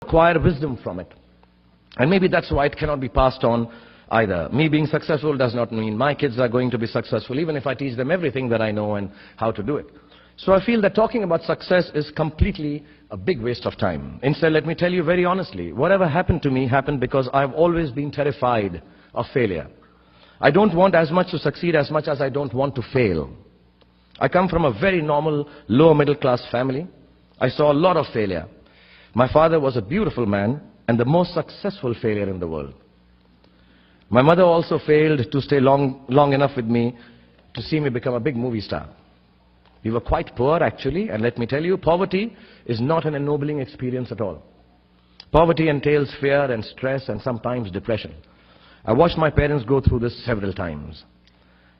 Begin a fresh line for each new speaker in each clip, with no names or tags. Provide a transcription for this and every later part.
acquire wisdom from it. And maybe that's why it cannot be passed on either. Me being successful does not mean my kids are going to be successful, even if I teach them everything that I know and how to do it. So I feel that talking about success is completely a big waste of time. Instead, let me tell you very honestly, whatever happened to me happened because I've always been terrified of failure. I don't want as much to succeed as much as I don't want to fail. I come from a very normal, lower middle class family. I saw a lot of failure. My father was a beautiful man and the most successful failure in the world. My mother also failed to stay long enough with me to see me become a big movie star. We were quite poor actually, and let me tell you, poverty is not an ennobling experience at all. Poverty entails fear and stress and sometimes depression. I watched my parents go through this several times.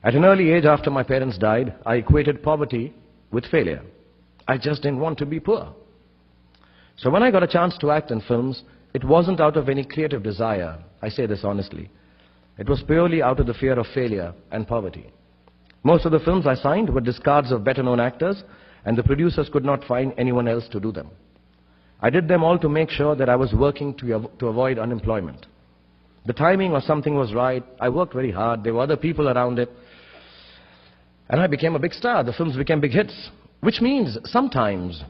At an early age after my parents died, I equated poverty with failure. I just didn't want to be poor. So when I got a chance to act in films, it wasn't out of any creative desire. I say this honestly. It was purely out of the fear of failure and poverty. Most of the films I signed were discards of better-known actors, and the producers could not find anyone else to do them. I did them all to make sure that I was working to avoid unemployment. The timing or something was right. I worked very hard. There were other people around it. And I became a big star. The films became big hits. Which means sometimes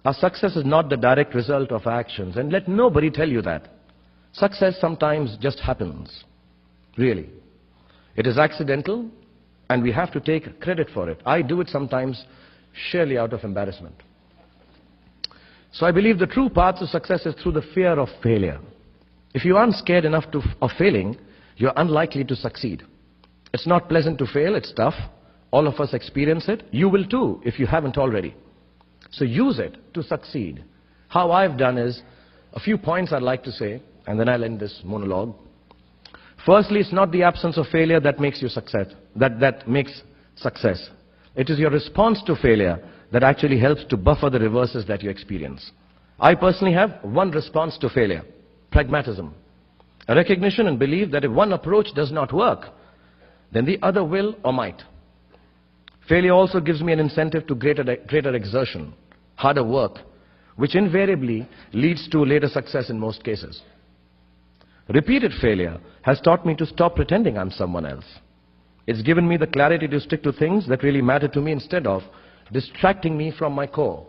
our success is not the direct result of our actions. And let nobody tell you that. Success sometimes just happens. Really. It is accidental, and we have to take credit for it. I do it sometimes sheerly out of embarrassment. So I believe the true path to success is through the fear of failure. If you aren't scared enough of failing, you're unlikely to succeed. It's not pleasant to fail, it's tough. All of us experience it. You will too, if you haven't already. So use it to succeed. How I've done is, a few points I'd like to say, and then I'll end this monologue. Firstly, it's not the absence of failure that makes you success, that makes success. It is your response to failure that actually helps to buffer the reverses that you experience. I personally have one response to failure: pragmatism. A recognition and belief that if one approach does not work, then the other will or might. Failure also gives me an incentive to greater exertion, harder work, which invariably leads to later success in most cases. Repeated failure has taught me to stop pretending I'm someone else. It's given me the clarity to stick to things that really matter to me instead of distracting me from my core.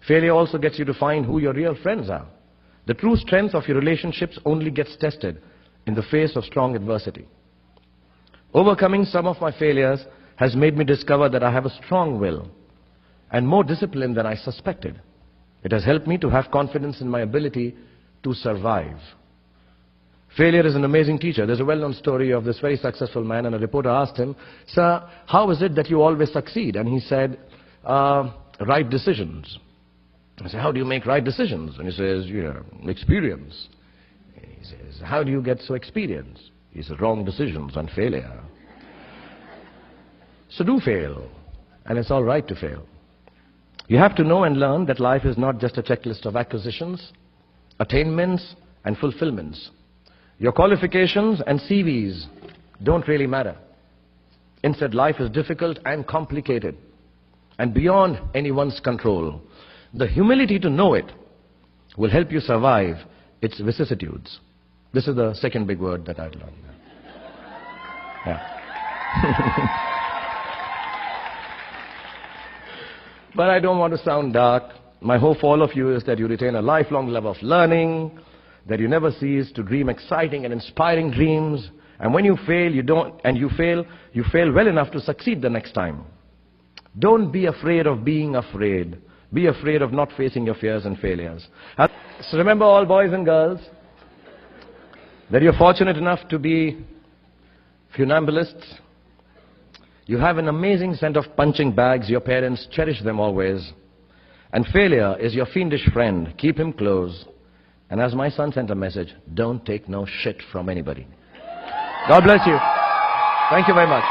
Failure also gets you to find who your real friends are. The true strength of your relationships only gets tested in the face of strong adversity. Overcoming some of my failures has made me discover that I have a strong will and more discipline than I suspected. It has helped me to have confidence in my ability to survive. Failure is an amazing teacher. There's a well-known story of this very successful man, and a reporter asked him, "Sir, how is it that you always succeed?" And he said, "Right decisions." I said, "How do you make right decisions?" And he says, "Experience." He says, "How do you get so experienced?" He says, "Wrong decisions and failure." So do fail, and it's all right to fail. You have to know and learn that life is not just a checklist of acquisitions, attainments, and fulfillments. Your qualifications and CVs don't really matter. Instead, life is difficult and complicated and beyond anyone's control. The humility to know it will help you survive its vicissitudes. This is the second big word that I've learned. Yeah. But I don't want to sound dark. My hope for all of you is that you retain a lifelong love of learning, that you never cease to dream exciting and inspiring dreams, and when you fail, you fail well enough to succeed the next time. Don't be afraid of being afraid. Be afraid of not facing your fears and failures. So remember, all boys and girls, that you're fortunate enough to be funambulists. You have an amazing set of punching bags. Your parents cherish them always. And failure is your fiendish friend. Keep him close. And as my son sent a message, don't take no shit from anybody. God bless you. Thank you very much.